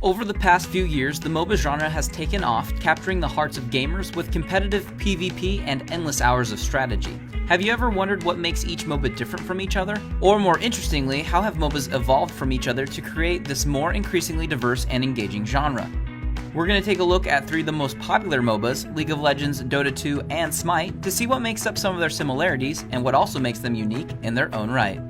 Over the past few years, the MOBA genre has taken off, capturing the hearts of gamers with competitive PvP and endless hours of strategy. Have you ever wondered what makes each MOBA different from each other? Or more interestingly, how have MOBAs evolved from each other to create this more increasingly diverse and engaging genre? We're going to take a look at 3 of the most popular MOBAs, League of Legends, Dota 2, and Smite, to see what makes up some of their similarities and what also makes them unique in their own right.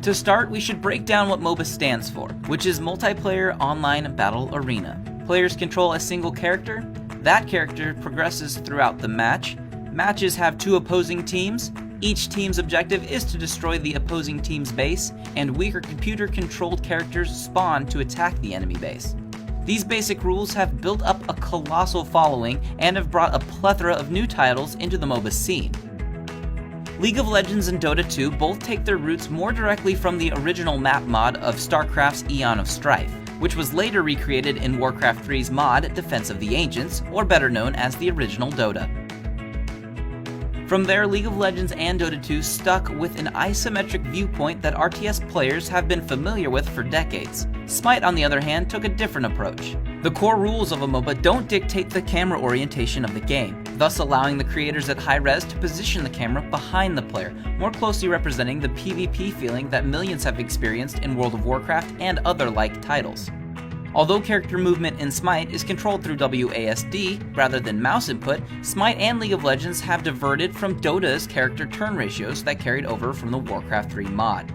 To start, we should break down what MOBA stands for, which is Multiplayer Online Battle Arena. Players control a single character. That character progresses throughout the match. Matches have 2 opposing teams. Each team's objective is to destroy the opposing team's base, and weaker computer-controlled characters spawn to attack the enemy base. These basic rules have built up a colossal following and have brought a plethora of new titles into the MOBA scene. League of Legends and Dota 2 both take their roots more directly from the original map mod of StarCraft's Aeon of Strife, which was later recreated in Warcraft 3's mod Defense of the Ancients, or better known as the original Dota. From there, League of Legends and Dota 2 stuck with an isometric viewpoint that RTS players have been familiar with for decades. Smite, on the other hand, took a different approach. The core rules of a MOBA don't dictate the camera orientation of the game, thus allowing the creators at high res to position the camera behind the player, more closely representing the PvP feeling that millions have experienced in World of Warcraft and other like titles. Although character movement in Smite is controlled through WASD rather than mouse input, Smite and League of Legends have diverted from Dota's character turn ratios that carried over from the Warcraft 3 mod.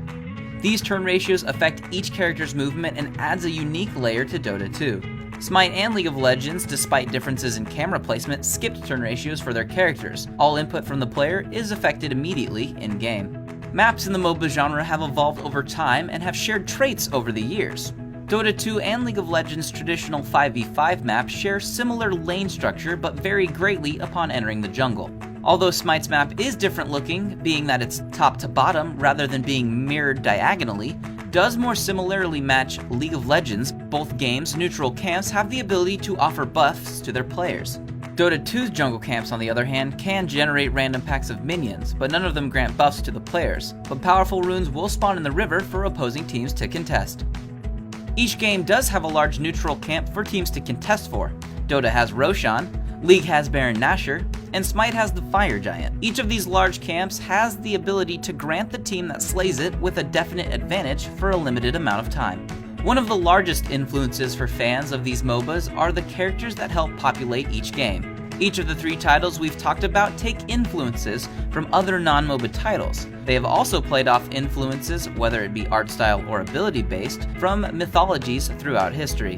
These turn ratios affect each character's movement and adds a unique layer to Dota 2. Smite and League of Legends, despite differences in camera placement, skipped turn ratios for their characters. All input from the player is affected immediately in-game. Maps in the MOBA genre have evolved over time and have shared traits over the years. Dota 2 and League of Legends' traditional 5v5 maps share similar lane structure but vary greatly upon entering the jungle. Although Smite's map is different looking, being that it's top to bottom rather than being mirrored diagonally, does more similarly match League of Legends. Both games' neutral camps have the ability to offer buffs to their players. Dota 2's jungle camps, on the other hand, can generate random packs of minions, but none of them grant buffs to the players, but powerful runes will spawn in the river for opposing teams to contest. Each game does have a large neutral camp for teams to contest for. Dota has Roshan, League has Baron Nashor, and Smite has the Fire Giant. Each of these large camps has the ability to grant the team that slays it with a definite advantage for a limited amount of time. One of the largest influences for fans of these MOBAs are the characters that help populate each game. Each of the 3 titles we've talked about take influences from other non-MOBA titles. They have also played off influences, whether it be art style or ability based, from mythologies throughout history.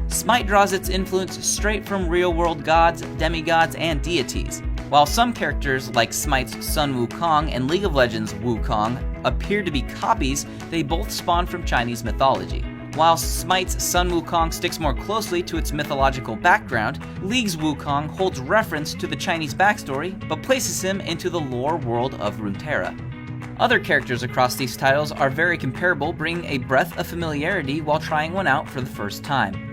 Smite draws its influence straight from real-world gods, demigods, and deities. While some characters like Smite's Sun Wukong and League of Legends' Wukong appear to be copies, they both spawn from Chinese mythology. While Smite's Sun Wukong sticks more closely to its mythological background, League's Wukong holds reference to the Chinese backstory, but places him into the lore world of Runeterra. Other characters across these titles are very comparable, bringing a breath of familiarity while trying one out for the first time.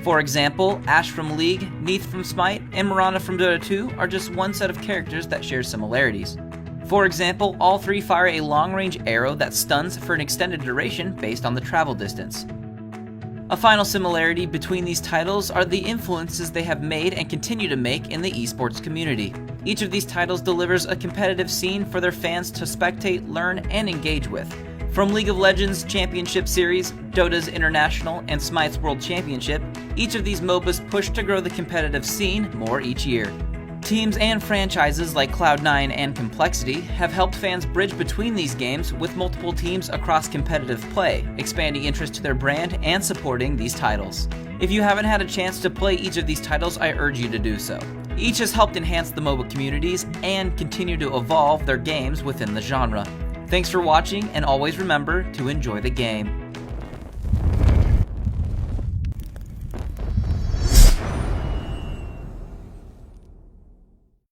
For example, Ashe from League, Neith from Smite, and Mirana from Dota 2 are just one set of characters that share similarities. For example, all 3 fire a long-range arrow that stuns for an extended duration based on the travel distance. A final similarity between these titles are the influences they have made and continue to make in the esports community. Each of these titles delivers a competitive scene for their fans to spectate, learn, and engage with. From League of Legends Championship Series, Dota's International, and Smite's World Championship, each of these MOBAs push to grow the competitive scene more each year. Teams and franchises like Cloud9 and Complexity have helped fans bridge between these games with multiple teams across competitive play, expanding interest to their brand and supporting these titles. If you haven't had a chance to play each of these titles, I urge you to do so. Each has helped enhance the MOBA communities and continue to evolve their games within the genre. Thanks for watching, and always remember to enjoy the game.